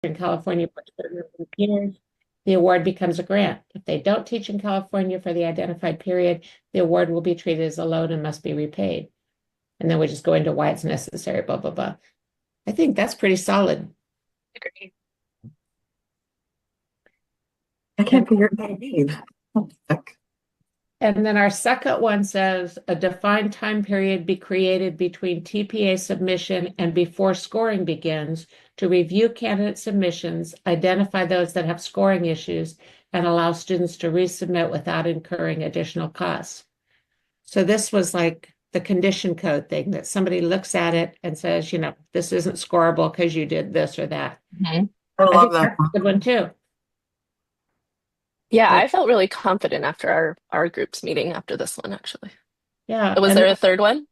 in California for a certain number of years, the award becomes a grant. If they don't teach in California for the identified period, the award will be treated as a loan and must be repaid. And then we just go into why it's necessary, blah, blah, blah. I think that's pretty solid. Agree. I can't figure out how to leave. Oh, heck. And then our second one says a defined time period be created between TPA submission and before scoring begins to review candidate submissions, identify those that have scoring issues, and allow students to resubmit without incurring additional costs. So this was like the condition code thing that somebody looks at it and says, you know, this isn't scoreable because you did this or that. I I love think that. that's a good one too. Yeah, But I felt really confident after our group's meeting after this one, actually. yeah, Was and there a third one?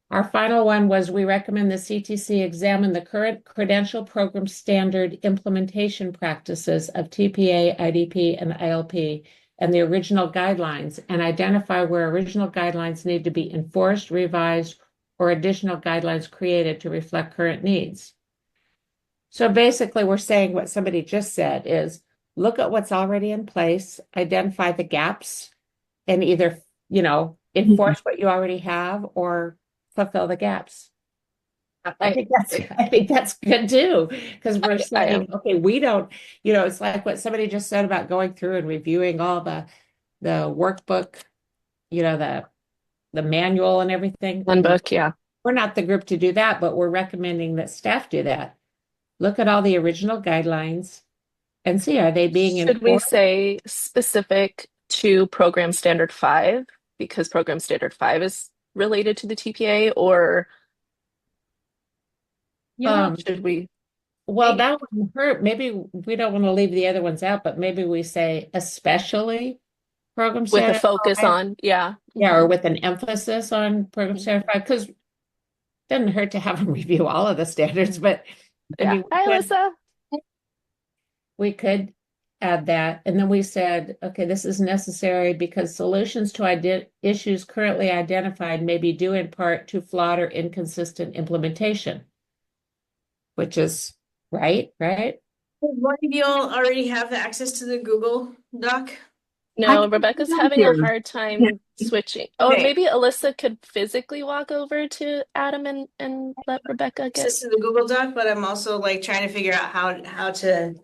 our final one was we recommend the CTC examine the current credential program standard implementation practices of TPA, IDP, and ILP and the original guidelines and identify where original guidelines need to be enforced, revised, or additional guidelines created to reflect current needs. So basically, we're saying what somebody just said is look at what's already in place, identify the gaps, and either, you know, enforce what you already have or fulfill the gaps. I I think that's good too, because we're I saying, am. okay, we don't, you know, it's like what somebody just said about going through and reviewing all the workbook, you know, the manual and everything. One book, yeah. We're not the group to do that, but we're recommending that staff do that. Look at all the original guidelines and see, are they being Should we enforced? say specific to Program Standard 5 because Program Standard 5 is related to the TPA, or Um, should we well, that wouldn't hurt. Maybe we don't want to leave the other ones out, but maybe we say especially program with a standard focus five. on, yeah. Yeah, or with an emphasis on program standard five, because it doesn't hurt to have them review all of the standards, but I Yeah. mean, Hi, Alyssa. we could add that. And then we said, okay, this is necessary because solutions to issues currently identified may be due in part to flawed or inconsistent implementation, which is right? One of y'all already have access to the Google Doc? I No, can Rebecca's come having a here. hard Yeah. time switching. Or Okay. maybe Alyssa could physically walk over to Adam and let Rebecca get. Access to the Google Doc, but I'm also like trying to figure out how to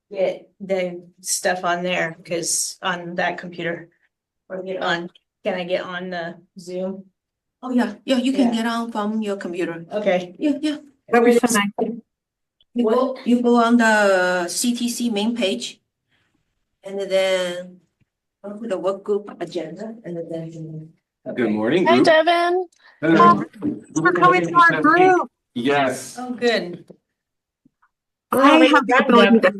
get the stuff on there, because on that computer. Or get on, can I get on the Zoom? Oh, yeah, you can Yeah. get on from your computer. Okay. Yeah. That'd be so nice. You go on the CTC main page. And then go to the work group agenda and then. Good morning, Hi, group. Devin. Hello. Thanks for coming to our group. Yes. Oh, good. I have the ability to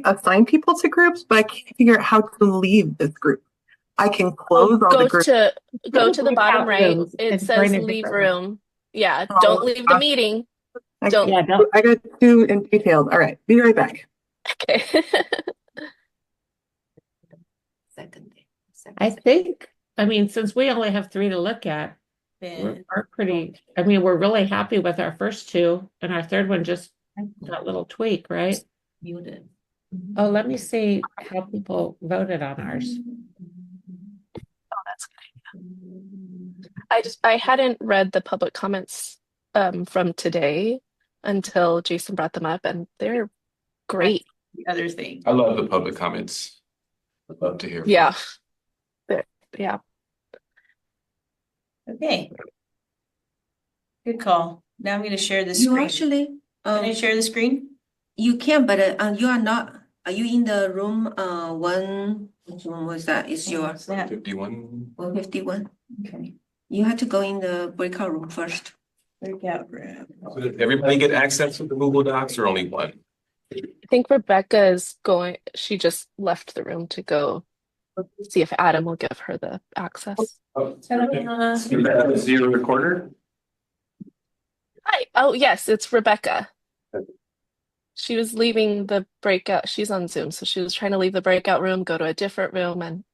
assign people to groups, but I can't figure out how to leave this group. I can close all the Go groups. to the bottom Breakout right. rooms It and says join a leave different room. room. Yeah, Oh, don't leave the gosh. meeting. I Don't. Yeah, don't. I got too in detailed. All right, be right back. Okay. I think, I mean, since we only have three to look at, we're pretty, I mean, we're really happy with our first two, and our third one just that little tweak, right? Muted. Oh, let me see how people voted on ours. Oh, that's good. I hadn't read the public comments from today until Jason brought them up, and they're great. The other thing. I love the public comments. I'd love to hear from Yeah. Yeah. Okay. Good call. Now I'm gonna share the You screen. actually, Can I share the screen? you can, but you are not, are you in the room, which one was that? Is your Snap. 51. 151? Okay. You have to go in the breakout room first. Breakout room. So did everybody get access to the Google Docs or only one? I think Rebecca is going, she just left the room to go see if Adam will give her the access. Oh, is your recorder? Hi. Oh, yes, it's Rebecca. She was leaving the breakout. She's on Zoom, so she was trying to leave the breakout room, go to a different room, and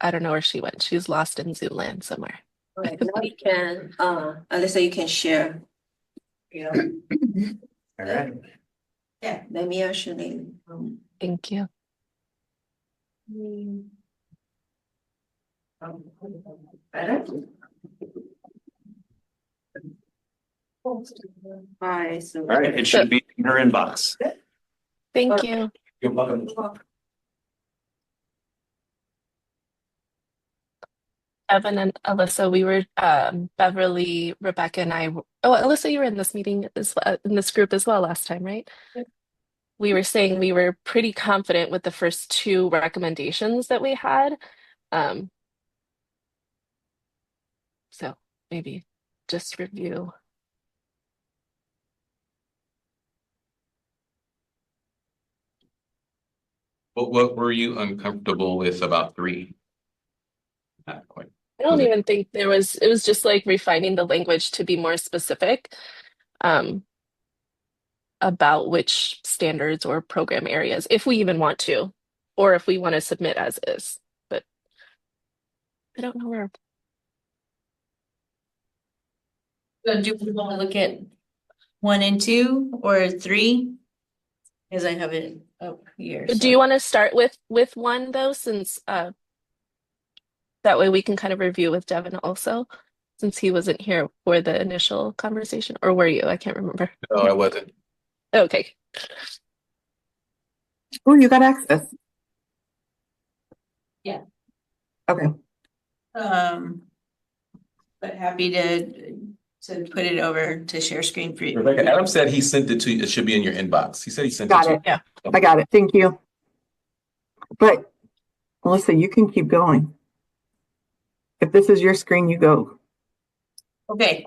I don't know where she went. She's lost in Zoom land somewhere. All right, now you can, Alyssa, you can share. Yeah. All right. Yeah, let me actually. Thank you. Better? Alright, so. All right, it should be in her inbox. Thank you. You're welcome. Evan and Alyssa, we were Beverly, Rebecca, and I. Oh, Alyssa, you were in this meeting in this group as well last time, right? We were saying we were pretty confident with the first two recommendations that we had. So maybe just review. What were you uncomfortable with about 3? Not quite. I don't even think it was just like refining the language to be more specific about which standards or program areas, if we even want to, or if we want to submit as is. But I don't know where. So do we want to look at 1 and 2 or 3? Because I have it up here. Do you want to start with 1 though, since that way we can kind of review with Devin also, since he wasn't here for the initial conversation, or were you? I can't remember. No, I wasn't. Okay. Oh, you got access. Yeah. Okay. But happy to put it over to share screen for you. Rebecca, Adam said he sent it to you. It should be in your inbox. He said he sent Got it it. to you. Yeah. I got it. Thank you. But Melissa, you can keep going. If this is your screen, you go. Okay.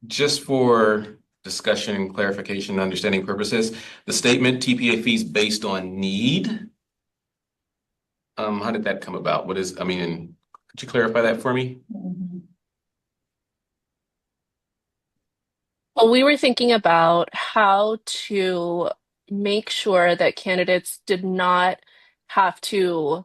Just for discussion, clarification, understanding purposes, the statement TPA fees based on need. How did that come about? Could you clarify that for me? Well, we were thinking about how to make sure that candidates did not have to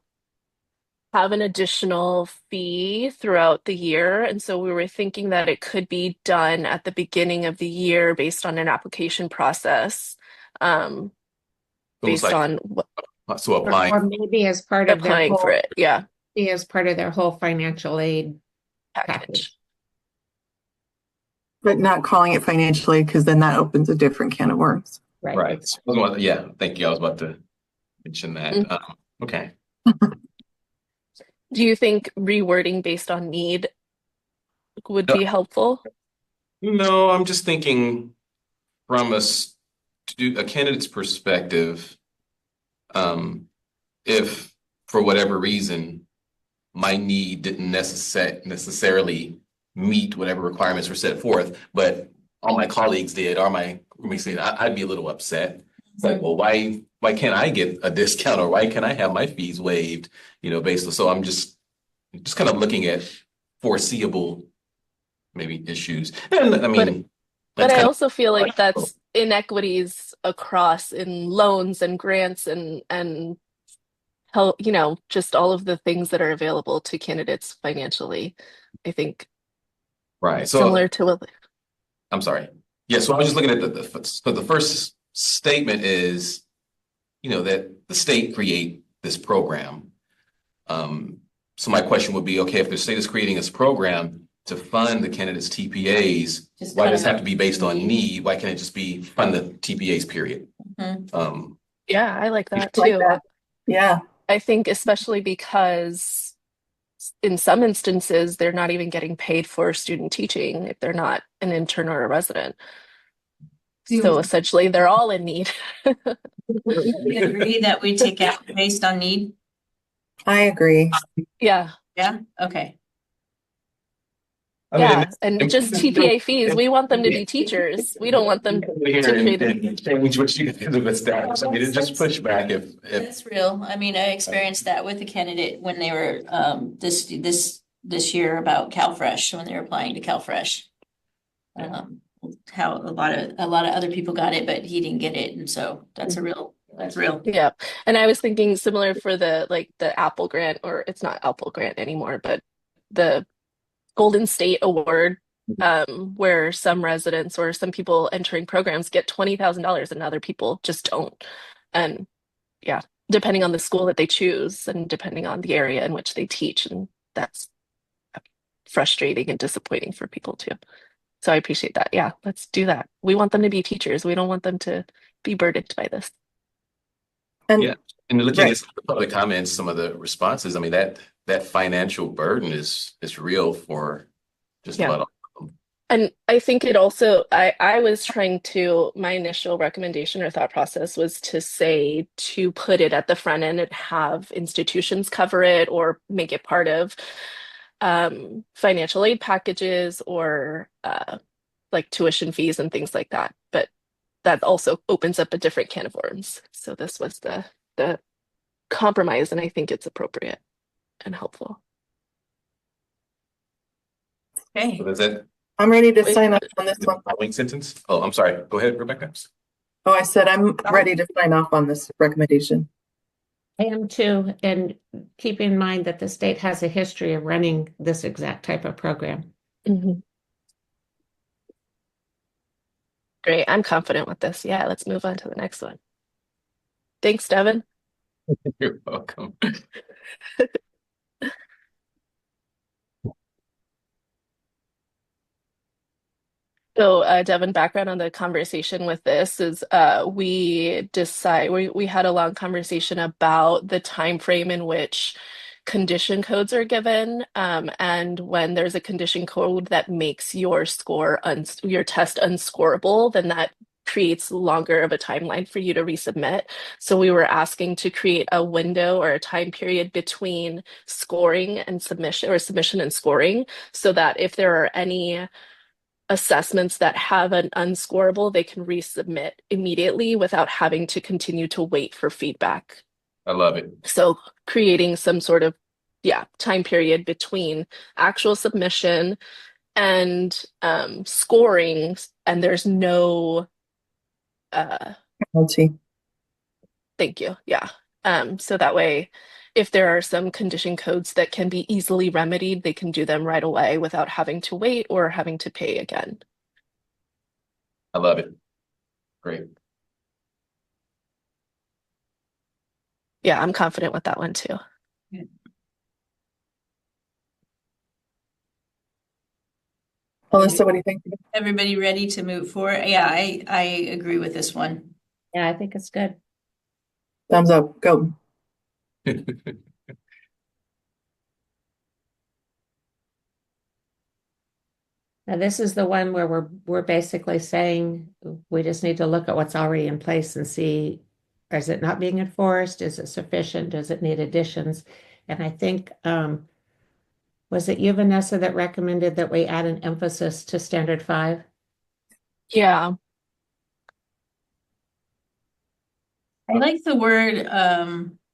have an additional fee throughout the year. And so we were thinking that it could be done at the beginning of the year based on an application process, based on So Or applying. maybe as part of their applying for whole, it. Yeah, maybe as part of their whole financial aid package. package. But not calling it financially, because then that opens a different can of worms. Right. Yeah, thank you. I was about to mention that. Okay. Do you think rewording based on need would be helpful? No, I'm just thinking from a candidate's perspective, if for whatever reason my need didn't necessarily meet whatever requirements were set forth, but all my colleagues did, I'd be a little upset. It's like, well, why can't I get a discount, or why can't I have my fees waived? So I'm just kind of looking at foreseeable maybe issues. And but I also feel like that's inequities across in loans and grants and help, just all of the things that are available to candidates financially. I think right. So similar to what I'm sorry. Yeah, so I was just looking at the first statement is, that the state create this program. So my question would be, okay, if the state is creating this program to fund the candidates' TPAs, why does it have to be based on need? Why can't it just be fund the TPAs, period? Yeah, I like that too. Like that. Yeah. I think especially because in some instances, they're not even getting paid for student teaching if they're not an intern or a resident. So essentially, they're all in need. We agree that we take out based on need. I agree. Yeah. Yeah. Okay. I mean, Yeah, and just TPA fees, we want them to be teachers. We don't want them to create change what you do with staff. I mean, it's just pushback if That's real. I mean, I experienced that with a candidate when they were this year about CalFresh, when they were applying to CalFresh. How a lot of other people got it, but he didn't get it, and so that's real. Yeah. And I was thinking similar for the Apple grant, or it's not Apple grant anymore, but the Golden State Award, where some residents or some people entering programs get $20,000 and other people just don't. And yeah, depending on the school that they choose and depending on the area in which they teach. And that's frustrating and disappointing for people too. So I appreciate that. Yeah, let's do that. We want them to be teachers. We don't want them to be burdened by this. And yeah, and looking right. at some of the public comments, some of the responses, I mean, that financial burden is real for just Yeah. about all of them. And I think it also, I was trying to, my initial recommendation or thought process was to say to put it at the front end and have institutions cover it or make it part of financial aid packages or like tuition fees and things like that. But that also opens up a different can of worms. So this was the compromise, and I think it's appropriate and helpful. Okay. So is that I'm ready to Wait. sign up on this one. a wing sentence? Oh, I'm sorry. Go ahead, Rebecca. Oh, I said I'm ready to sign off on this recommendation. I am too, and keep in mind that the state has a history of running this exact type of program. Mhm. Great. I'm confident with this. Yeah, let's move on to the next one. Thanks, Devin. You're welcome. So, Devin, background on the conversation with this is we had a long conversation about the time frame in which condition codes are given, and when there's a condition code that makes your your test unscorable, then that creates longer of a timeline for you to resubmit. So we were asking to create a window or a time period between scoring and submission, or submission and scoring, so that if there are any assessments that have an unscorable, they can resubmit immediately without having to continue to wait for feedback. I love it. So creating some sort of, time period between actual submission and scoring, and there's no, Penalty. thank you, yeah. So that way, if there are some condition codes that can be easily remedied, they can do them right away without having to wait or having to pay again. I love it. Great. Yeah, I'm confident with that one too. Alyssa, what do you think? Everybody ready to move forward? Yeah, I agree with this one. Yeah, I think it's good. Thumbs up. Go. Now, this is the one where we're basically saying we just need to look at what's already in place and see, is it not being enforced? Is it sufficient? Does it need additions? And I think, was it you, Vanessa, that recommended that we add an emphasis to standard 5? Yeah. I like the word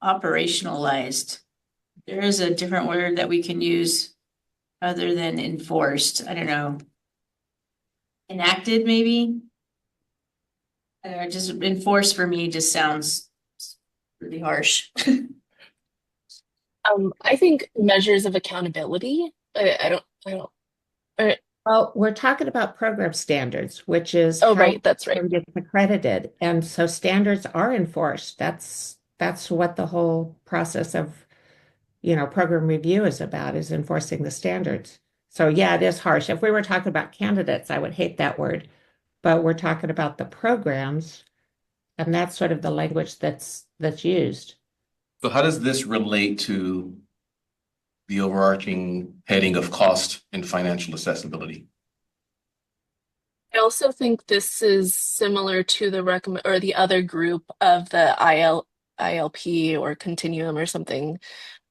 operationalized. There is a different word that we can use other than enforced. I don't know. Enacted, maybe? I don't know, just enforced for me just sounds really harsh. I think measures of accountability. I don't. Well, we're talking about program standards, which is Oh, how right, that's right. program gets accredited. And so standards are enforced. That's what the whole process of, program review is about, is enforcing the standards. So yeah, it is harsh. If we were talking about candidates, I would hate that word. But we're talking about the programs, and that's sort of the language that's used. So how does this relate to the overarching heading of cost and financial accessibility? I also think this is similar to the recommend or the other group of the ILP or continuum or something.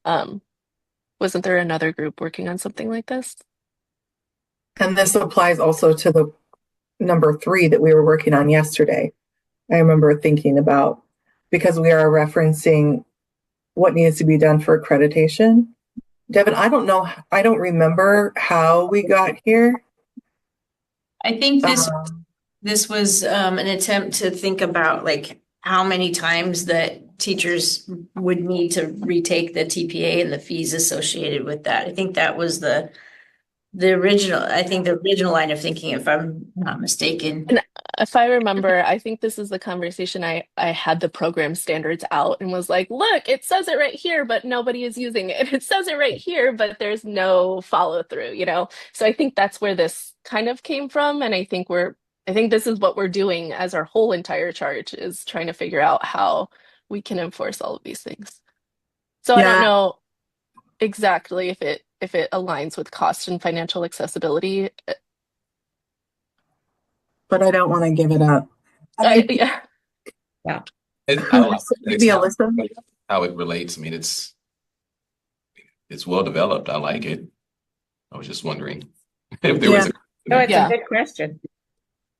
Wasn't there another group working on something like this? And this applies also to the number 3 that we were working on yesterday. I remember thinking about, because we are referencing what needs to be done for accreditation. Devin, I don't remember how we got here. I think this was an attempt to think about like how many times that teachers would need to retake the TPA and the fees associated with that. I think that was the original line of thinking, if I'm not mistaken. And if I remember, I think this is the conversation I had the program standards out and was like, look, it says it right here, but nobody is using it. It says it right here, but there's no follow through, you know? So I think that's where this kind of came from. And I think this is what we're doing as our whole entire charge, is trying to figure out how we can enforce all of these things. So I don't Yeah. know exactly if it aligns with cost and financial accessibility. But I don't want to give it up. Yeah. I like Maybe Alyssa? how it relates. I mean, it's well developed. I like it. I was just wondering if there was No, it's Yeah. a good question.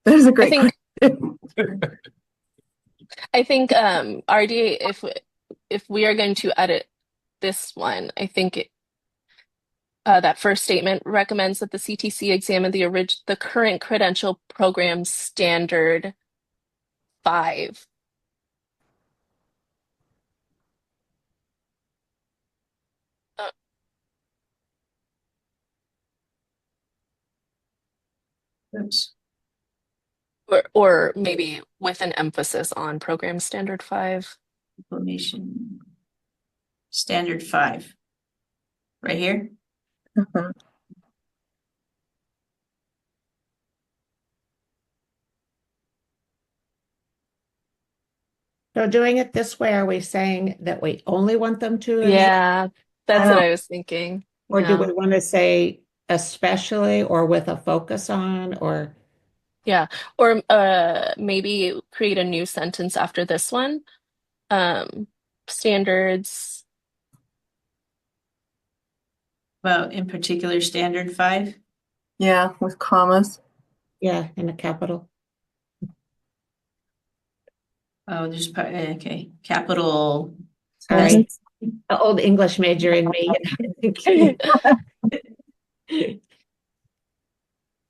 That is a great I think question. I think RDA, if we are going to edit this one, I think that first statement recommends that the CTC examine the current credential program standard 5. Uh, Oops. or maybe with an emphasis on program standard 5. Implementation standard 5. Right here. Mhm. So doing it this way, are we saying that we only want them to examine, Yeah, that's I what don't- I was thinking. or do Yeah. we want to say especially or with a focus on, or Yeah. Or maybe create a new sentence after this one. Standards. Well, in particular, standard 5. Yeah, with commas. yeah, in a capital? Oh, okay. Capital. Sorry, the old English major in me.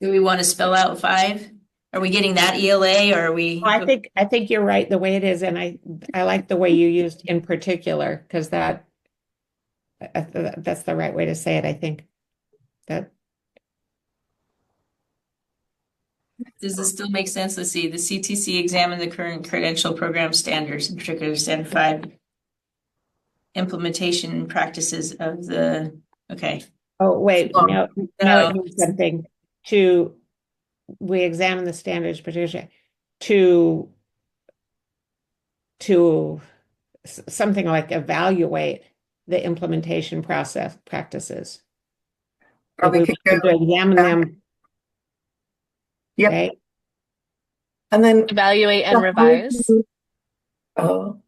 Do we want to spell out 5? Are we getting that ELA, or are we? I think you're right the way it is, and I like the way you used in particular, because that's the right way to say it, I think. That Does this still make sense? Let's see. The CTC examined the current credential program standards, in particular standard 5 implementation practices of the, okay. oh wait, no, No. it means something we examine the standards, Patricia, to something like evaluate the implementation process practices. Or we We could want go to examine back. them, Yep. right? And then Evaluate and revise. Oh,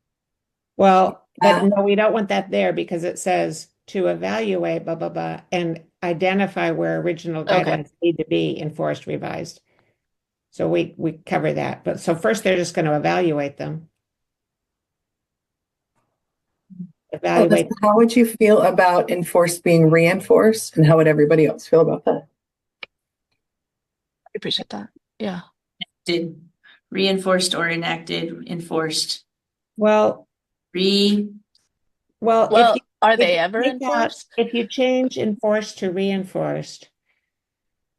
Well, but Yeah. no, we don't want that there because it says to evaluate, blah, blah, blah, and identify where original Okay. guidelines need to be enforced, revised. So we cover that. But so first they're just going to evaluate them. Evaluate. Alyssa, how would you feel about enforced being reinforced, and how would everybody else feel about that? I appreciate that. Yeah. Did reinforced or enacted, enforced, Well, re, well, Well, are if they you ever take out- enforced? if you change enforced to reinforced,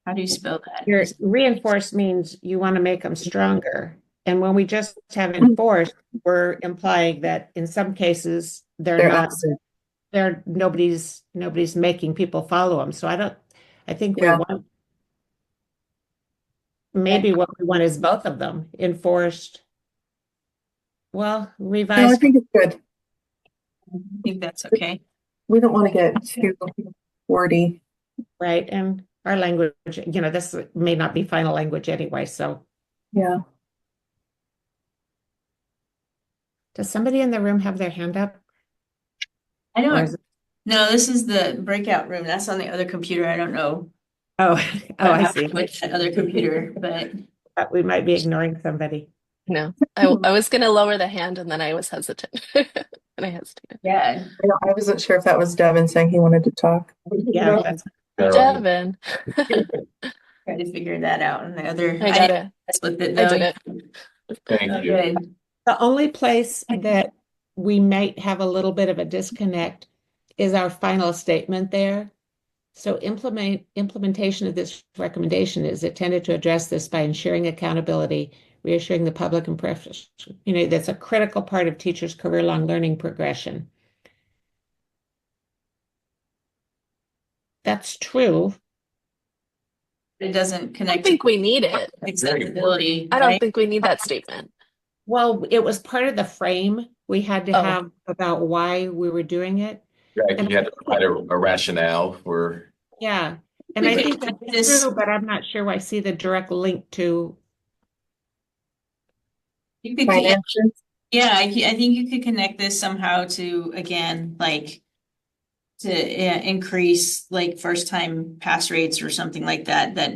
how do you spell that? your reinforced means you want to make them stronger. And when we just have enforced, we're implying that in some cases they're They're not, opposite. nobody's making people follow them. So I think we Yeah. want, maybe what we want is both of them, enforced. Well, No, I revised, think it's good. I think that's okay. We don't want to get too wordy. right? And our language, this may not be final language anyway. So Yeah. does somebody in the room have their hand up? I Or don't, is it- no, this is the breakout room. That's on the other computer. I don't know. Oh, oh, I see. With that other computer, but We might be ignoring somebody. No, I was gonna lower the hand and then I was hesitant. And I hesitated. yeah. I wasn't sure if that was Devin saying he wanted to talk. Yeah, that's Devin. Try to figure that out. And the other, I got it. mess with it I though. did it. Thank you. Good. the only place that we might have a little bit of a disconnect is our final statement there. So implementation of this recommendation is intended to address this by ensuring accountability, reassuring the public and preface, that's a critical part of teachers' career-long learning progression. That's true. It doesn't I don't connect think to we need it. accessibility, I don't right? think we need that statement. Well, it was part of the frame we had to Oh. have about why we were doing it. Right, And you had to provide a rationale for. Yeah, and We I could think keep that's this- true, but I'm not sure I see the direct link to. You could, Finances. yeah, I think you could connect this somehow to, again, like to increase like first time pass rates or something like that, that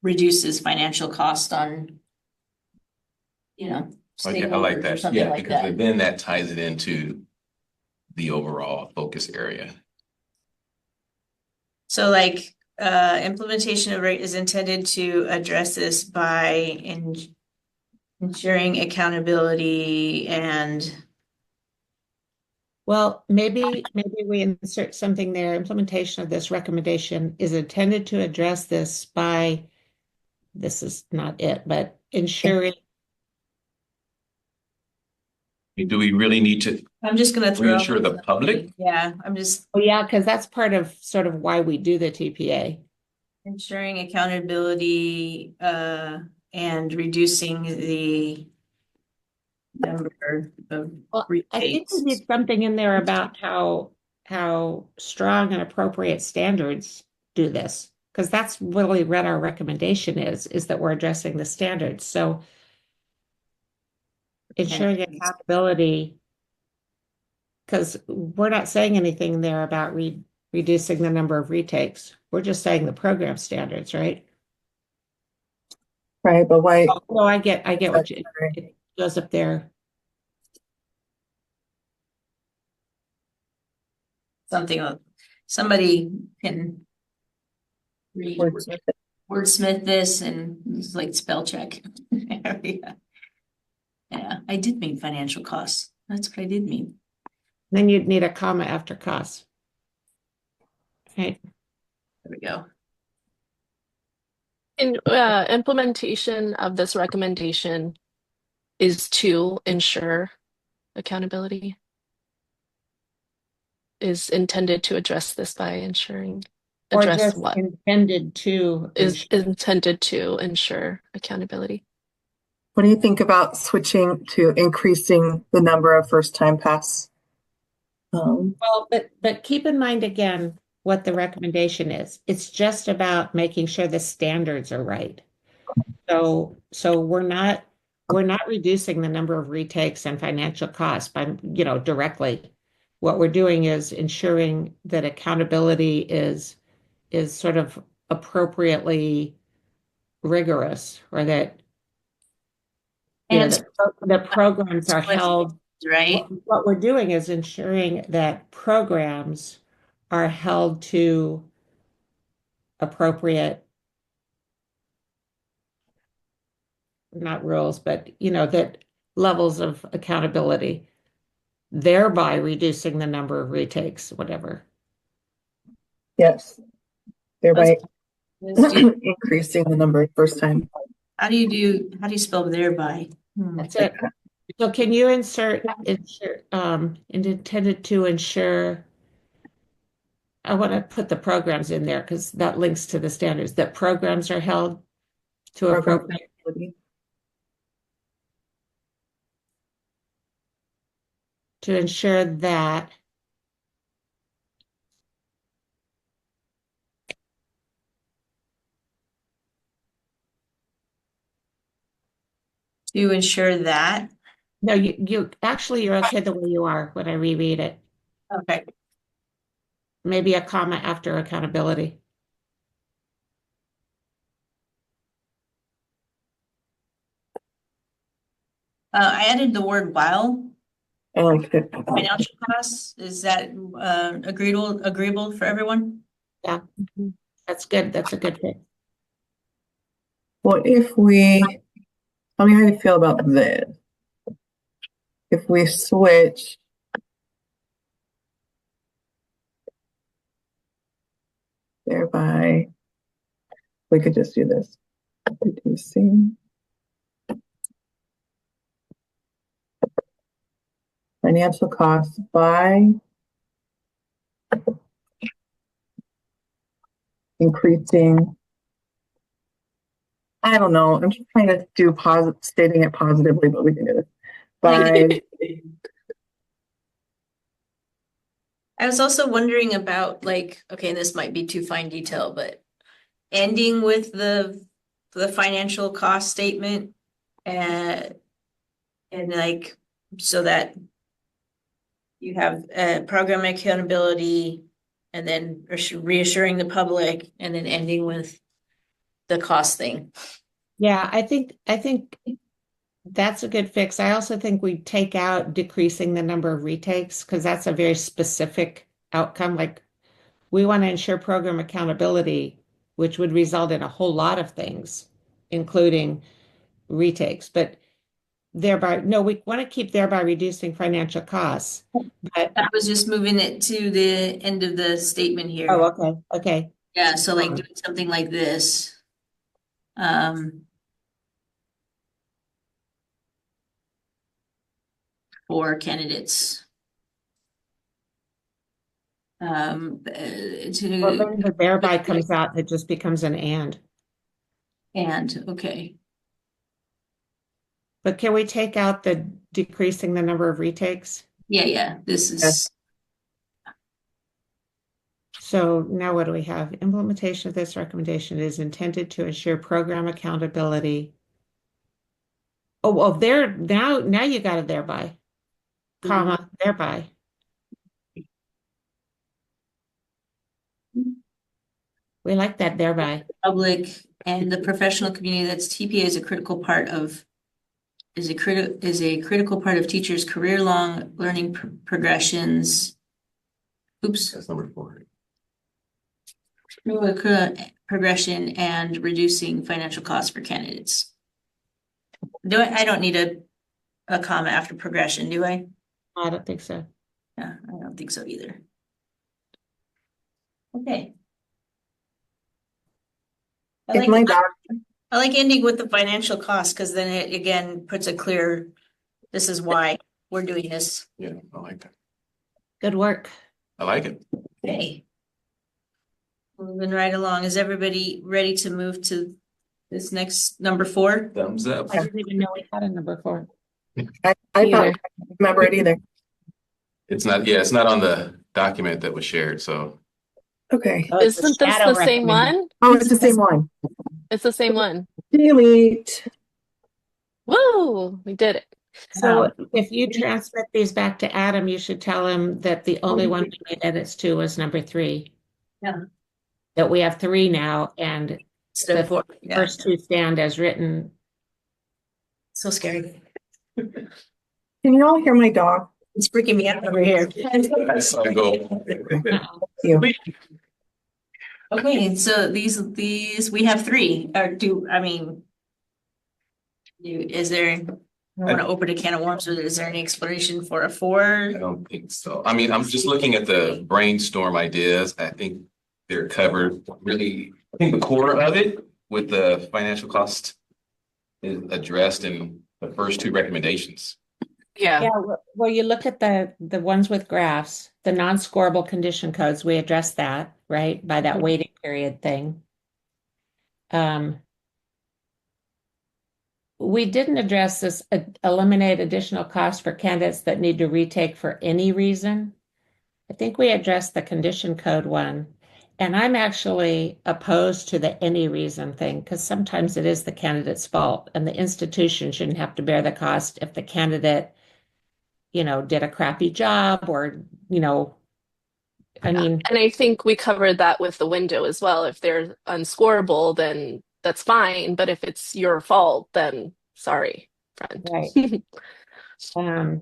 reduces financial cost on, Okay, I like stakeholders or that. something Yeah, like because that. then that ties it into the overall focus area. So like, implementation of rate is intended to address this by ensuring accountability and Well, maybe we insert something there. Implementation of this recommendation is intended to address this by, this is not it, but ensuring. Do we really need to I'm just gonna throw. reassure the public? Yeah, I'm just Oh, yeah, because that's part of sort of why we do the TPA. ensuring accountability, and reducing the number of Well, I think we retakes. need something in there about how strong and appropriate standards do this, because that's really what our recommendation is that we're addressing the standards. So ensuring accountability, because we're not saying anything there about reducing the number of retakes. We're just saying the program standards, right? Right, but why? Oh, no, I get what it goes up there. Somebody can read, Wordsmith it. wordsmith this and it's like spell check. Yeah. Yeah, I did mean financial costs. That's what I did mean. Then you'd need a comma after cost. Right. There we go. In implementation of this recommendation is to ensure accountability. Is intended to address this by ensuring. Or Address just what? intended to Is intended to ensure accountability. What do you think about switching to increasing the number of first-time pass? Well, but keep in mind again what the recommendation is. It's just about making sure the standards are right. So we're not reducing the number of retakes and financial costs by, directly. What we're doing is ensuring that accountability is sort of appropriately rigorous, or that And the programs are held. right? What we're doing is ensuring that programs are held to appropriate, not rules, but that levels of accountability, thereby reducing the number of retakes, whatever. Yes, thereby Let's do- increasing the number of first-time. How do you spell thereby? That's it. So can you insert intended to ensure, I want to put the programs in there because that links to the standards, that programs are held to appropriate. To ensure that To ensure that, no, you actually you're okay the way you are when I reread it. okay, Maybe a comma after accountability. I added the word while I like it. financial costs. Is that agreeable for everyone? Yeah, that's good. That's a good fit. Well, tell me how you feel about this. If we switch thereby, we could just do this. Reducing financial costs by increasing. I don't know. I'm just trying to do stating it positively, but we can do this by I was also wondering about like, okay, this might be too fine detail, but ending with the financial cost statement and like so that you have program accountability and then reassuring the public and then ending with the cost thing. Yeah, I think that's a good fix. I also think we take out decreasing the number of retakes because that's a very specific outcome. Like we want to ensure program accountability, which would result in a whole lot of things, including retakes. But thereby, no, we want to keep thereby reducing financial costs. But I was just moving it to the end of the statement here. oh, okay, okay. Yeah, so like doing something like this. For candidates. Well, then the thereby comes out, it just becomes an and. Okay. But can we take out the decreasing the number of retakes? Yeah, this is. So now what do we have? Implementation of this recommendation is intended to ensure program accountability. Oh, well, there now you got it thereby, comma, thereby. We like that thereby. Public and the professional community, that's TPA is a critical part of is a critical part of teachers' career-long learning progressions. Oops. That's number 4. Progression and reducing financial costs for candidates. I don't need a comma after progression, do I? I don't think so. Yeah, I don't think so either. Okay. if my dog I like ending with the financial cost because then it again puts a clear, this is why we're doing this. Yeah, I like that. Good work. I like it. Okay. Moving right along. Is everybody ready to move to this next number 4? Thumbs up. I didn't even know we had a number 4. I thought I don't remember it either. It's not on the document that was shared, so. Okay. Oh, it's the Isn't this shadow the same recommendation. one? Oh, it's the same one. It's the same one. Delete. Woo! We did it. So if you transmit these back to Adam, you should tell him that the only one we made edits to was number 3. Yeah. That we have 3 now, and Instead of 4. Yeah. first 2 stand as written. So scary. Can you all hear my dog? It's freaking me out over here. I saw it go. You. Okay, so these we have 3. Or is there? I want to open a can of worms. Is there any explanation for a 4? I don't think so. I mean, I'm just looking at the brainstorm ideas. I think they're covered really. I think the core of it with the financial cost is addressed in the first 2 recommendations. Yeah. Yeah, well, you look at the ones with graphs, the non-scorable condition codes, we addressed that, right? By that waiting period thing. We didn't address this, eliminate additional costs for candidates that need to retake for any reason. I think we addressed the condition code one. And I'm actually opposed to the any reason thing because sometimes it is the candidate's fault and the institution shouldn't have to bear the cost if the candidate, did a crappy job or, I mean. And I think we covered that with the window as well. If they're unscorable, then that's fine. But if it's your fault, then sorry. front. Right.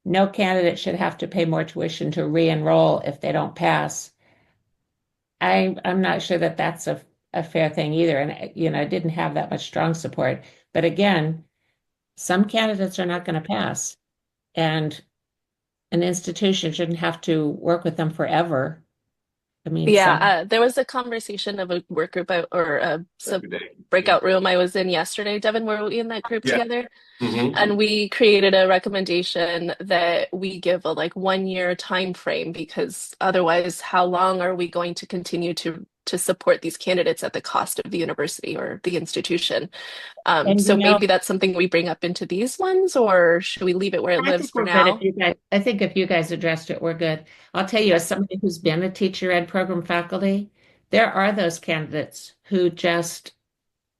No candidate should have to pay more tuition to re-enroll if they don't pass. I'm not sure that that's a fair thing either. And, I didn't have that much strong support. But again, some candidates are not going to pass. And an institution shouldn't have to work with them forever. I mean, Yeah, some, there was a conversation of a work group or a Yesterday. breakout room I was in yesterday. Devin, were we in that group Yeah. together? Mhm. And we created a recommendation that we give a like 1 year time frame, because otherwise, how long are we going to continue to support these candidates at the cost of the university or the institution? and So maybe that's something we bring up into these ones, or should we leave it where it I lives think for we're good if now? you guys, I think if you guys addressed it, we're good. I'll tell you, as somebody who's been a teacher ed program faculty, there are those candidates who just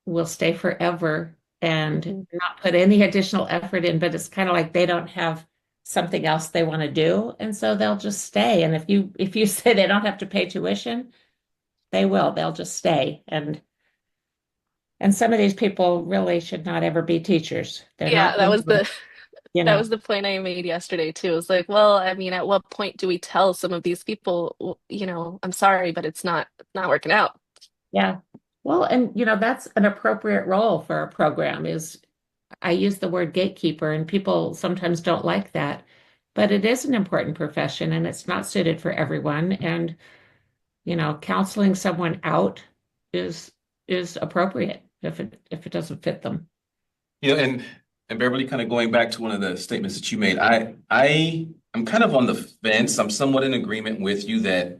will stay forever and Mhm. not put any additional effort in, but it's kind of like they don't have something else they want to do. And so they'll just stay. And if you say they don't have to pay tuition, they will. They'll just stay. And some of these people really should not ever be teachers. They're Yeah, not that good, was the you that know. was the point I made yesterday too. It was like, well, I mean, at what point do we tell some of these people, I'm sorry, but it's not working out. Yeah. Well, and that's an appropriate role for a program is I use the word gatekeeper and people sometimes don't like that, but it is an important profession and it's not suited for everyone. And, counseling someone out is is appropriate if it doesn't fit them. And Beverly, kind of going back to one of the statements that you made, I'm kind of on the fence. I'm somewhat in agreement with you that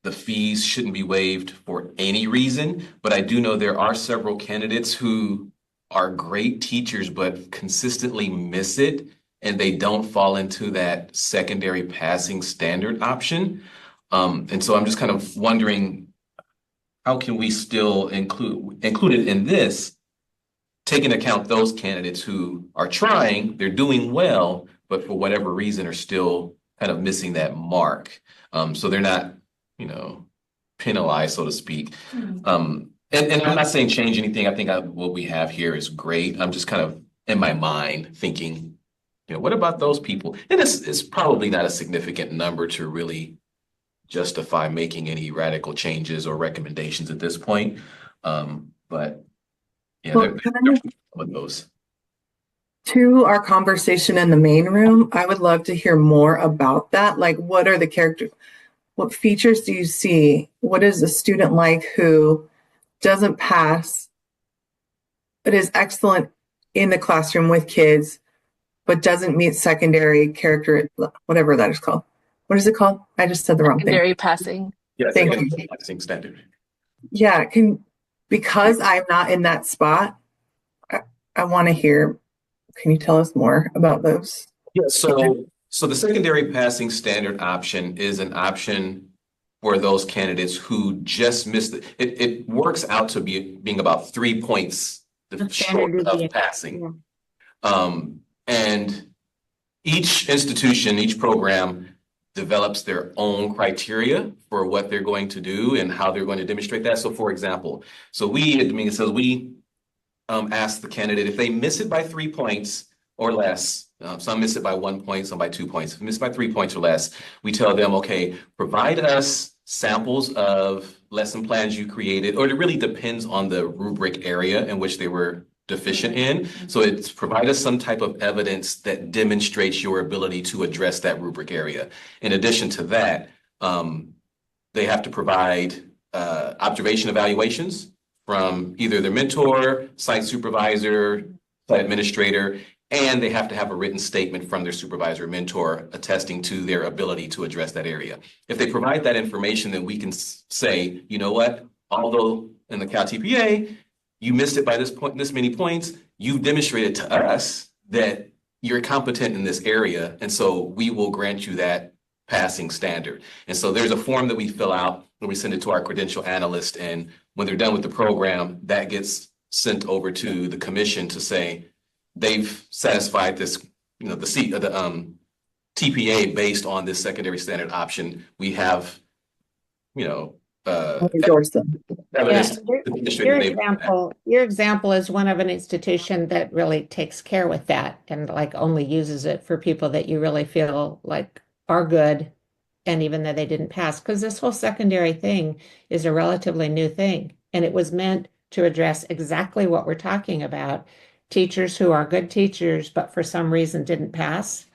the fees shouldn't be waived for any reason, but I do know there are several candidates who are great teachers but consistently miss it, and they don't fall into that secondary passing standard option. And so I'm just kind of wondering, how can we still include it in this, take into account those candidates who are trying, they're doing well, but for whatever reason are still kind of missing that mark. So they're not, penalized, so to speak. And I'm not saying change anything. I think what we have here is great. I'm just kind of in my mind thinking, what about those people? And it's probably not a significant number to really justify making any radical changes or recommendations at this point. But yeah, Well, there can are I, some of those. to our conversation in the main room, I would love to hear more about that. Like, what are the characters? What features do you see? What is a student like who doesn't pass, but is excellent in the classroom with kids, but doesn't meet secondary character, whatever that is called? What is it called? I just said the wrong thing. Secondary passing. Yes, Thank again, you. passing standard. Yeah, because I'm not in that spot, I want to hear. Can you tell us more about those? Yeah, so the secondary passing standard option is an option for those candidates who just missed it. It works out to being about 3 points The short standard of deviation. passing. And each institution, each program develops their own criteria for what they're going to do and how they're going to demonstrate that. So for example, we ask the candidate if they miss it by 3 points or less. Some miss it by 1 point, some by 2 points. If they miss by 3 points or less, we tell them, okay, provide us samples of lesson plans you created, or it really depends on the rubric area in which they were deficient in. So it's provide us some type of evidence that demonstrates your ability to address that rubric area. In addition to that, they have to provide observation evaluations from either their mentor, site supervisor, site administrator, and they have to have a written statement from their supervisor or mentor attesting to their ability to address that area. If they provide that information, then we can say, you know what, although in the Cal TPA, you missed it by this many points, you've demonstrated to us that you're competent in this area, and so we will grant you that passing standard. And so there's a form that we fill out when we send it to our credential analyst, and when they're done with the program, that gets sent over to the commission to say they've satisfied this, the TPA based on this secondary standard option. We have, Endorse them. evidence Yeah, to demonstrate that they've done that. your example is one of an institution that really takes care with that and like only uses it for people that you really feel like are good. And even though they didn't pass, because this whole secondary thing is a relatively new thing. And it was meant to address exactly what we're talking about. Teachers who are good teachers, but for some reason didn't pass.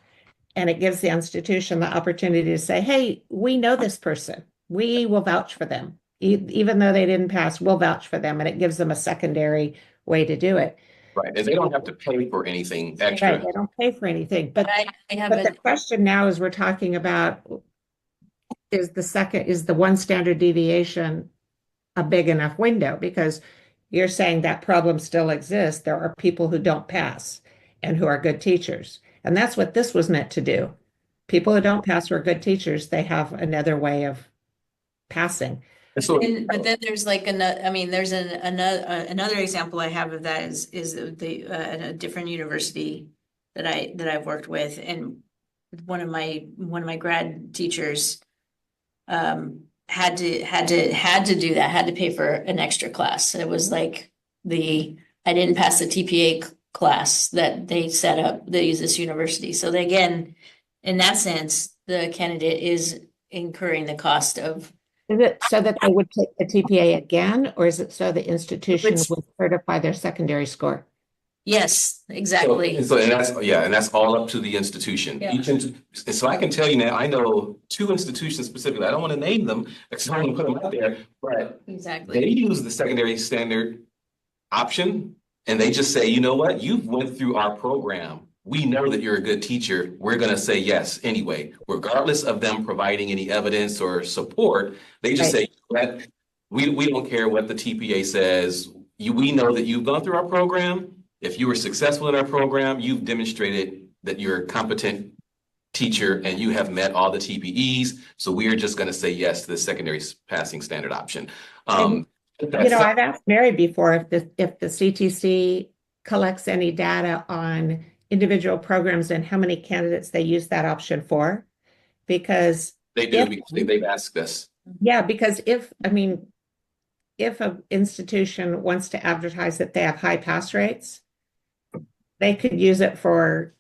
And it gives the institution the opportunity to say, hey, we know this person. We will vouch for them. Even though they didn't pass, we'll vouch for them. And it gives them a secondary way to do it. Right, and they don't have to pay for anything Right, extra. they don't pay for anything. But I have but the an, question now is we're talking about is the one standard deviation a big enough window? Because you're saying that problem still exists. There are people who don't pass and who are good teachers. And that's what this was meant to do. People who don't pass who are good teachers, they have another way of passing. And so, But then there's like another, I mean, there's another example I have of that is the at a different university that I've worked with, and one of my grad teachers had to do that, had to pay for an extra class. It was like I didn't pass the TPA class that they set up, they use this university. So they, again, in that sense, the candidate is incurring the cost of. Is it so that they would take the TPA again, or is it so the institution Which- would certify their secondary score? Yes, exactly. and that's all up to the institution. Yeah. And so I can tell you now, I know two institutions specifically. I don't want to name them because I don't want to put them out there, but Exactly. they use the secondary standard option, and they just say, you know what, you've went through our program. We know that you're a good teacher. We're going to say yes anyway, regardless of them providing any evidence or support. They just say, we don't care what the TPA says. We know that you've gone through our program. If you were successful in our program, you've demonstrated that you're a competent teacher and you have met all the TPEs. So we are just going to say yes to the secondary passing standard option. I've asked Mary before if the CTC collects any data on individual programs and how many candidates they use that option for, because they do, because they've asked us. Yeah, because if an institution wants to advertise that they have high pass rates, they could use it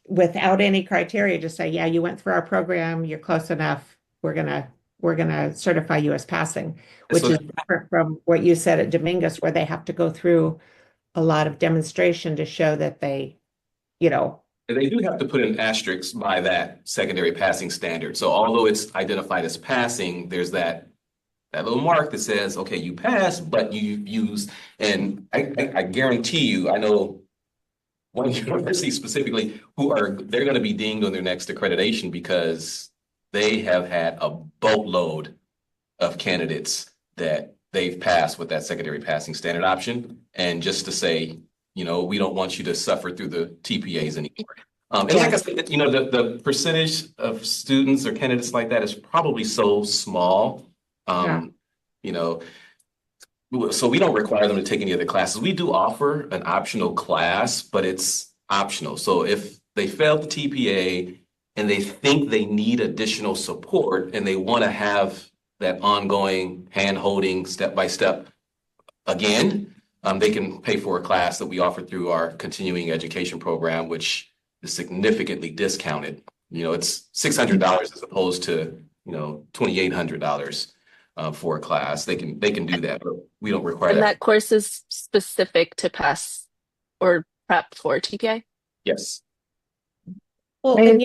without any criteria, just say, yeah, you went through our program, you're close enough, we're gonna certify you as passing, which is different from what you said at Dominguez, where they have to go through a lot of demonstration to show that they do have to put an asterisk by that secondary passing standard. So although it's identified as passing, there's that little mark that says, okay, you passed, but you used, and I guarantee you, I know one university specifically they're going to be dinged on their next accreditation because they have had a boatload of candidates that they've passed with that secondary passing standard option. And just to say, we don't want you to suffer through the TPAs anymore. And like I said, the percentage of students or candidates like that is probably so small. So we don't require them to take any of the classes. We do offer an optional class, but it's optional. So if they failed the TPA and they think they need additional support and they want to have that ongoing hand-holding step-by-step again, they can pay for a class that we offer through our continuing education program, which is significantly discounted. It's $600 as opposed to, $2,800 for a class. They can do that, but we don't require And that. that course is specific to pass or prep for TPA? Yes. Well, and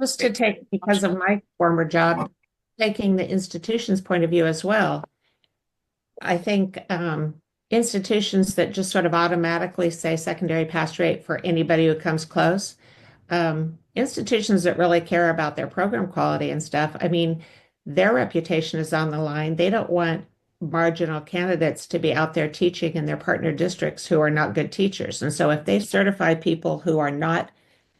just to take, because of my former job, taking the institution's point of view as well, I think institutions that just sort of automatically say secondary pass rate for anybody who comes close, institutions that really care about their program quality and stuff, I mean, their reputation is on the line. They don't want marginal candidates to be out there teaching in their partner districts who are not good teachers. And so if they certify people who are not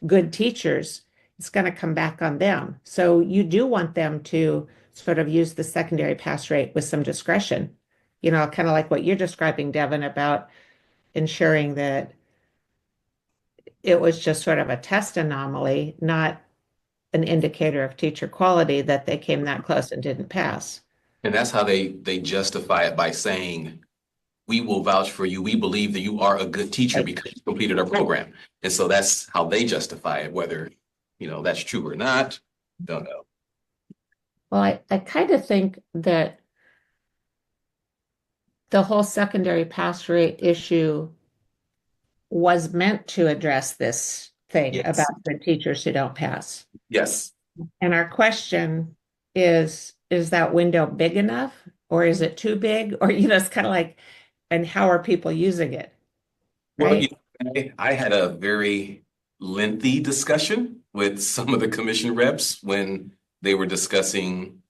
good teachers, it's going to come back on them. So you do want them to sort of use the secondary pass rate with some discretion, kind of like what you're describing, Devin, about ensuring that it was just sort of a test anomaly, not an indicator of teacher quality that they came that close and didn't pass. And that's how they justify it by saying, we will vouch for you. We believe that you are a good teacher because you completed our program. And so that's how they justify it, whether, that's true or not, don't know. Well, I kind of think that the whole secondary pass rate issue was meant to address this thing Yes. about the teachers who don't pass. Yes. And our question is that window big enough or is it too big? Or, it's kind of like, and how are people using it? Well, Right? I had a very lengthy discussion with some of the commission reps when they were discussing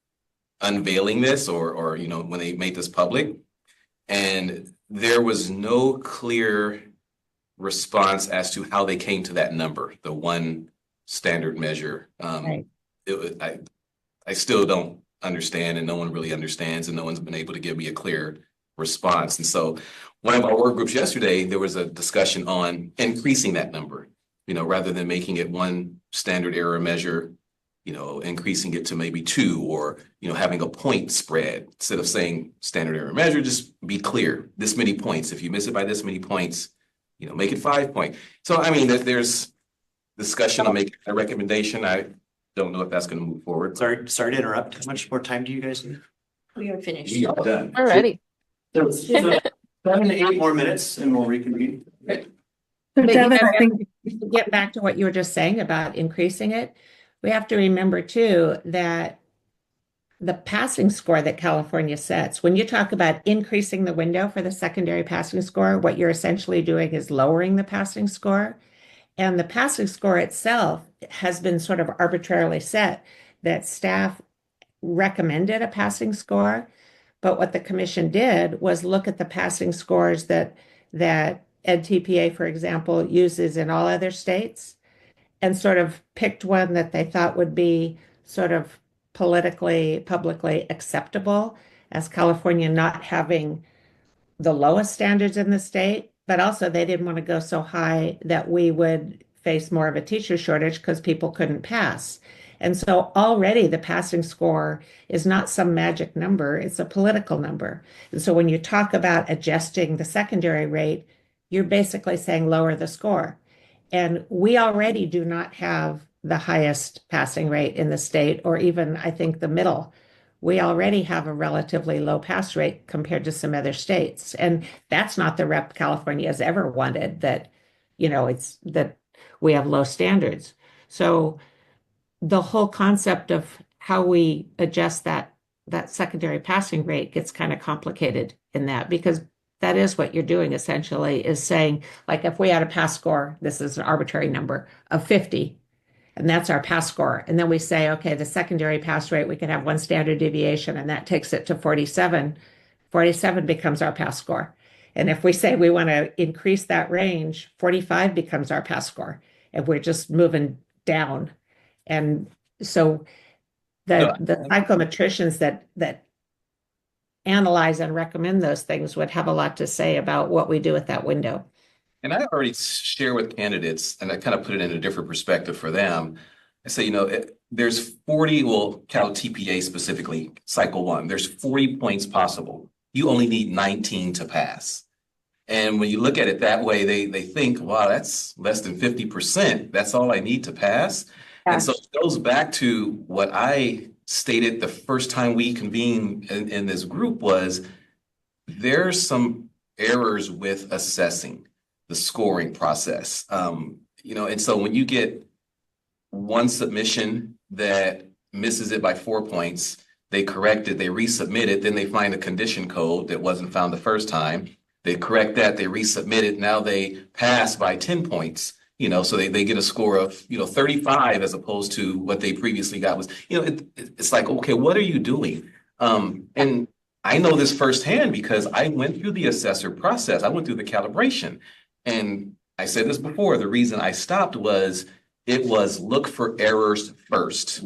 unveiling this or when they made this public. And there was no clear response as to how they came to that number, the one standard measure. Right. I still don't understand, and no one really understands, and no one's been able to give me a clear response. And so one of our work groups yesterday, there was a discussion on increasing that number, rather than making it one standard error measure, increasing it to maybe two, or, having a point spread. Instead of saying standard error measure, just be clear, this many points. If you miss it by this many points, make it 5 point. So, I mean, there's discussion on making a recommendation. I don't know if that's going to move forward. Sorry to interrupt. How much more time do you guys need? We are finished. We are done. We're ready. So 7 to 8 more minutes and we'll reconvene. So But Devin, I think, to get back to what you were just saying about increasing it, we have to remember too that the passing score that California sets, when you talk about increasing the window for the secondary passing score, what you're essentially doing is lowering the passing score. And the passing score itself has been sort of arbitrarily set that staff recommended a passing score. But what the commission did was look at the passing scores that EdTPA, for example, uses in all other states and sort of picked one that they thought would be sort of politically, publicly acceptable, as California not having the lowest standards in the state, but also they didn't want to go so high that we would face more of a teacher shortage because people couldn't pass. And so already the passing score is not some magic number, it's a political number. And so when you talk about adjusting the secondary rate, you're basically saying lower the score. And we already do not have the highest passing rate in the state, or even, I think, the middle. We already have a relatively low pass rate compared to some other states. And that's not the rep California has ever wanted, that, it's that we have low standards. So the whole concept of how we adjust that secondary passing rate gets kind of complicated in that, because that is what you're doing essentially, is saying, like, if we had a pass score, this is an arbitrary number of 50, and that's our pass score. And then we say, okay, the secondary pass rate, we can have one standard deviation, and that takes it to 47. 47 becomes our pass score. And if we say we want to increase that range, 45 becomes our pass score, and we're just moving down. And so the psychometricians that analyze and recommend those things would have a lot to say about what we do with that window. And I already share with candidates, and I kind of put it in a different perspective for them. I say, there's 40, Cal TPA specifically, cycle 1, there's 40 points possible. You only need 19 to pass. And when you look at it that way, they think, wow, that's less than 50%. That's all I need to pass. Yeah. And so it goes back to what I stated the first time we convened in this group was there's some errors with assessing the scoring process. And so when you get one submission that misses it by 4 points, they correct it, they resubmit it, then they find a condition code that wasn't found the first time. They correct that, they resubmit it, now they pass by 10 points. So they get a score of, 35 as opposed to what they previously got was, it's like, okay, what are you doing? And I know this firsthand because I went through the assessor process. I went through the calibration. And I said this before, the reason I stopped was it was look for errors first.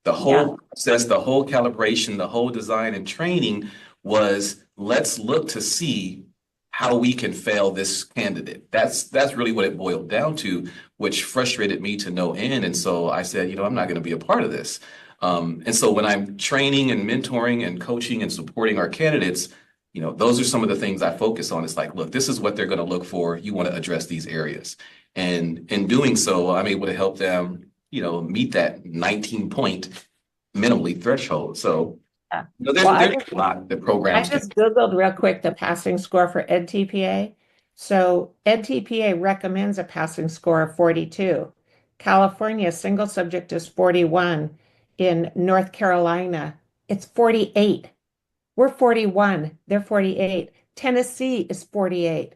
The whole process, the whole calibration, the whole design and training was let's look to see how we can fail this candidate. That's really what it boiled down to, which frustrated me to no end. And so I said, I'm not going to be a part of this. And so when I'm training and mentoring and coaching and supporting our candidates, those are some of the things I focus on. It's like, look, this is what they're going to look for. You want to address these areas. And in doing so, I'm able to help them, meet that 19-point minimally threshold. So, Yeah. there's a lot that I programs can. just Googled real quick the passing score for NTPA. So NTPA recommends a passing score of 42. California single subject is 41. In North Carolina, it's 48. We're 41. They're 48. Tennessee is 48.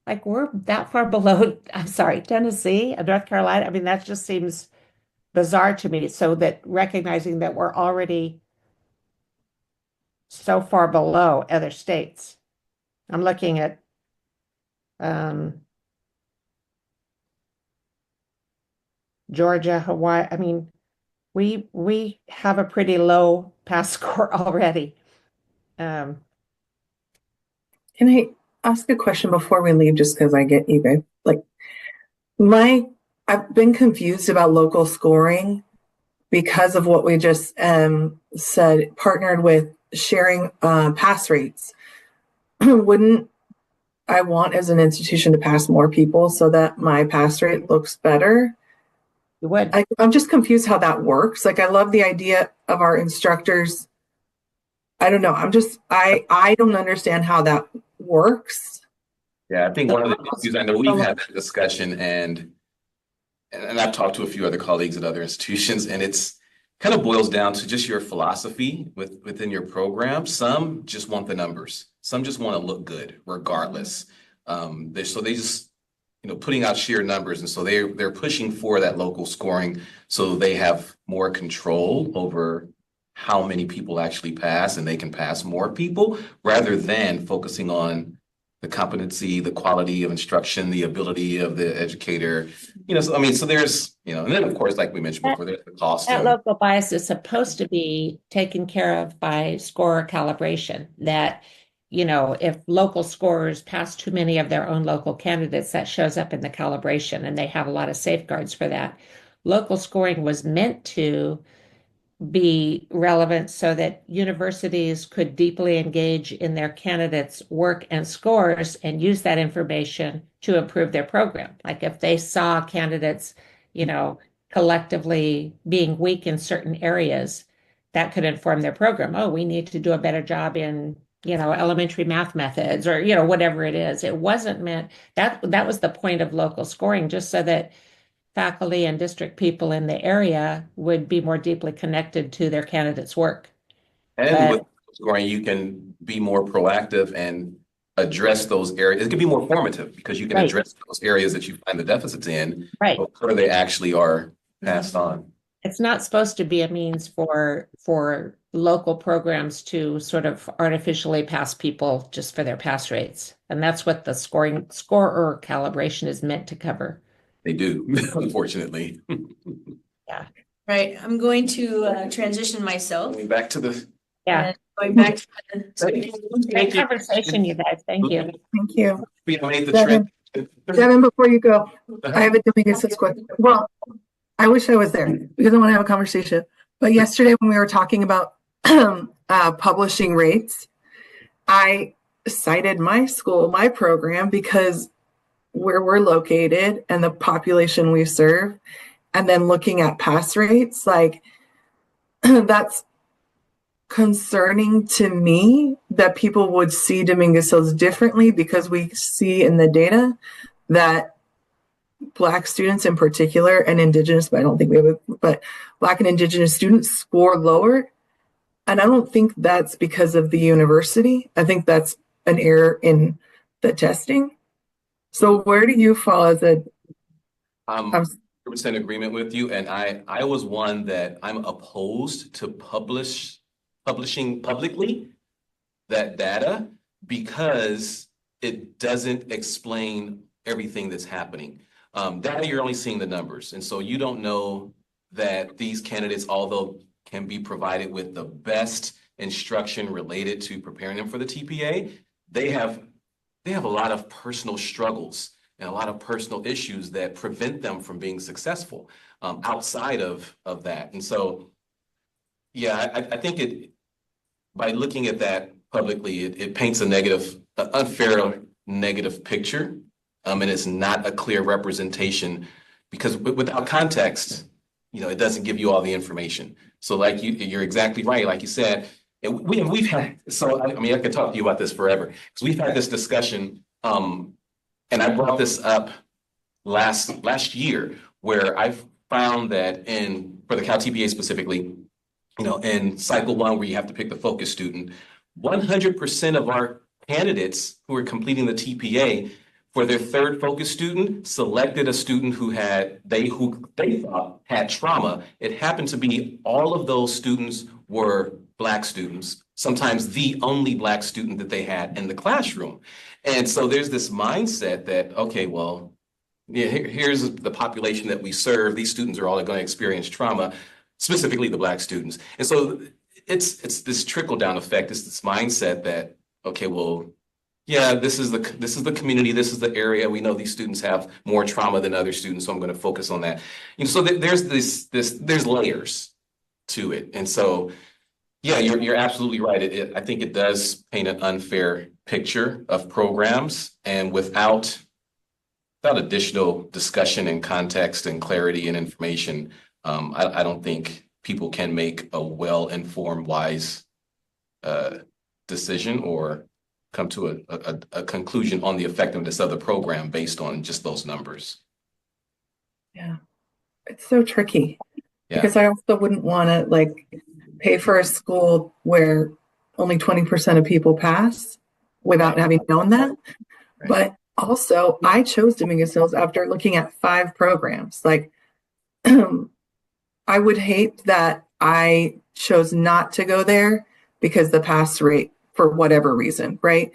Like we're that far below, I'm sorry, Tennessee and North Carolina. I mean, that just seems bizarre to me. So that recognizing that we're already so far below other states. I'm looking at Georgia, Hawaii. I mean, we have a pretty low pass score already. Can I ask a question before we leave, just because I get you guys like I've been confused about local scoring because of what we just said, partnered with sharing pass rates. Wouldn't I want as an institution to pass more people so that my pass rate looks better? You would. I'm just confused how that works. Like, I love the idea of our instructors. I don't know. I don't understand how that works. Yeah, I think one of the issues, I know we've had that discussion and I've talked to a few other colleagues at other institutions, and it's kind of boils down to just your philosophy within your program. Some just want the numbers. Some just want to look good regardless. So they just, putting out sheer numbers. And so they're pushing for that local scoring so they have more control over how many people actually pass and they can pass more people rather than focusing on the competency, the quality of instruction, the ability of the educator. So there's, and then of course, like we mentioned before, there's the cost. That local bias is supposed to be taken care of by score calibration. That, if local scorers pass too many of their own local candidates, that shows up in the calibration, and they have a lot of safeguards for that. Local scoring was meant to be relevant so that universities could deeply engage in their candidates' work and scores and use that information to improve their program. Like if they saw candidates, collectively being weak in certain areas, that could inform their program. Oh, we need to do a better job in, elementary math methods or, whatever it is. It wasn't meant that was the point of local scoring, just so that faculty and district people in the area would be more deeply connected to their candidates' work. And with scoring, you can be more proactive and address those areas. It can be more formative because you can address those areas that you find the deficits in before they actually are passed on. It's not supposed to be a means for local programs to sort of artificially pass people just for their pass rates. And that's what the scorer calibration is meant to cover. They do, unfortunately. Yeah. Right. I'm going to transition myself. Going back to the going back to Great conversation, you guys. Thank you. Thank you. We made the Devin, before you go, I have a this quick. Well, I wish I was there because I want to have a conversation. But yesterday when we were talking about publishing rates, I cited my school, my program, because where we're located and the population we serve, and then looking at pass rates, like that's concerning to me that people would see Dominguez Hills differently, because we see in the data that Black students in particular, and Indigenous, but I don't think we have but Black and Indigenous students score lower. And I don't think that's because of the university. I think that's an error in the testing. So where do you fall as a... I'm 100% agreement with you. And I was one that I'm opposed to publishing publicly that data because it doesn't explain everything that's happening. Data, you're only seeing the numbers. And so you don't know that these candidates, although can be provided with the best instruction related to preparing them for the TPA, they have a lot of personal struggles and a lot of personal issues that prevent them from being successful outside of that. And so Yeah, I think by looking at that publicly, it paints a unfair negative picture. And it's not a clear representation because without context, it doesn't give you all the information. So like you're exactly right. Like you said, and we've had, so I mean, I could talk to you about this forever because we've had this discussion. And I brought this up last year where I found that for the Cal TPA specifically, in cycle one where you have to pick the focus student, 100% of our candidates who are completing the TPA for their third focus student selected a student who they thought had trauma. It happened to be all of those students were Black students, sometimes the only Black student that they had in the classroom. And so there's this mindset that, okay, well, yeah, here's the population that we serve. These students are all going to experience trauma, specifically the Black students. And so it's this trickle down effect. It's this mindset that, okay, well, yeah, this is the community, this is the area. We know these students have more trauma than other students, so I'm going to focus on that. So there's there's layers to it. And so, yeah, you're absolutely right. I think it does paint an unfair picture of programs, and without additional discussion and context and clarity and information, I don't think people can make a well-informed, wise decision or come to a conclusion on the effectiveness of the program based on just those numbers. Yeah, it's so tricky Yeah. because I also wouldn't want to pay for a school where only 20% of people pass without having known that. Right. But also, I chose Dominguez Hills after looking at 5 programs. I would hate that I chose not to go there because the pass rate, for whatever reason, right?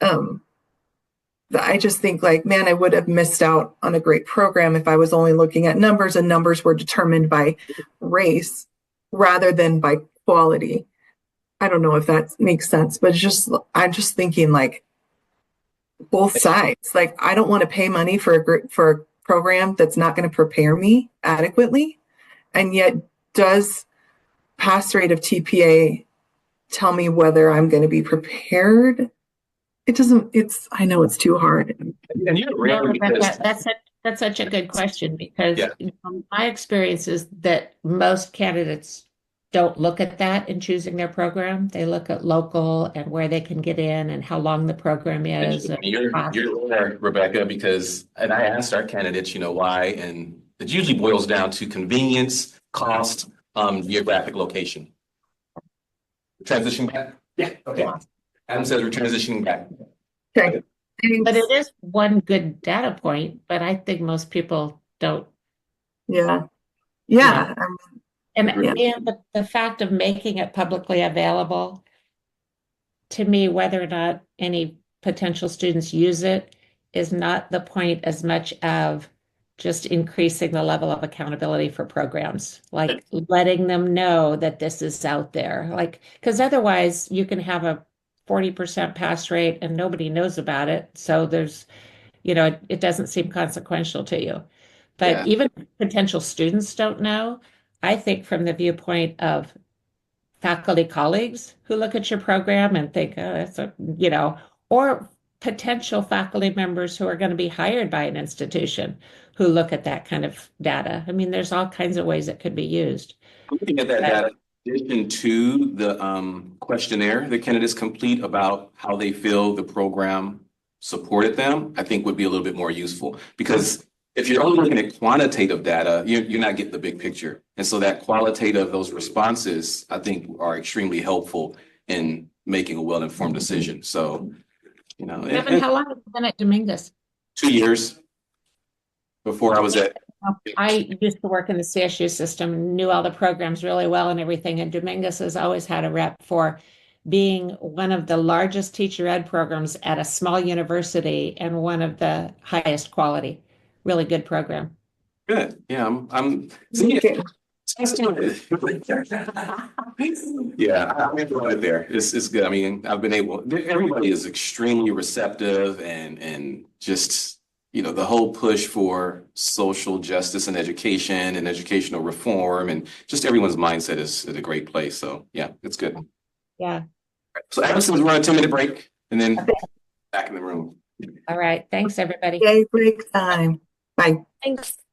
I just think man, I would have missed out on a great program if I was only looking at numbers, and numbers were determined by race rather than by quality. I don't know if that makes sense, but I'm just thinking both sides. I don't want to pay money for a program that's not going to prepare me adequately, and yet does pass rate of TPA tell me whether I'm going to be prepared? It doesn't. I know it's too hard. And you're No, rare Rebecca, because that's such a good question because Yeah. My experience is that most candidates don't look at that in choosing their program. They look at local and where they can get in and how long the program is. you're rare, Rebecca, and I asked our candidates, why, and it usually boils down to convenience, cost, geographic location. Transitioning back? Yeah, okay. Adam says we're transitioning back. Okay. But it is one good data point, but I think most people don't. Yeah. And Yeah. the fact of making it publicly available, to me, whether or not any potential students use it is not the point as much of just increasing the level of accountability for programs, letting them know that this is out there. Because otherwise you can have a 40% pass rate and nobody knows about it. So it doesn't seem consequential to you. But Yeah. even potential students don't know. I think from the viewpoint of faculty colleagues who look at your program and think, oh, that's or potential faculty members who are going to be hired by an institution who look at that kind of data. I mean, there's all kinds of ways it could be used. Looking at that data, in addition to the questionnaire the candidates complete about how they feel the program supported them, I think would be a little bit more useful. Because if you're only looking at quantitative data, you're not getting the big picture. And so that qualitative, those responses, I think are extremely helpful in making a well-informed decision. So, Kevin, how long have you been at Dominguez? 2 years before I was at. I used to work in the CSU system, knew all the programs really well and everything. And Dominguez has always had a rep for being one of the largest teacher ed programs at a small university and one of the highest quality. Really good program. Good. Yeah, I'm seeing it. Yeah, I'm enjoying it there. It's good. I mean, everybody is extremely receptive and just the whole push for social justice and education and educational reform and just everyone's mindset is a great place. So yeah, it's good. Yeah. So Addison, we're on a 10-minute break and then back in the room. All right. Thanks, everybody. Yay, break time. Bye. Thanks.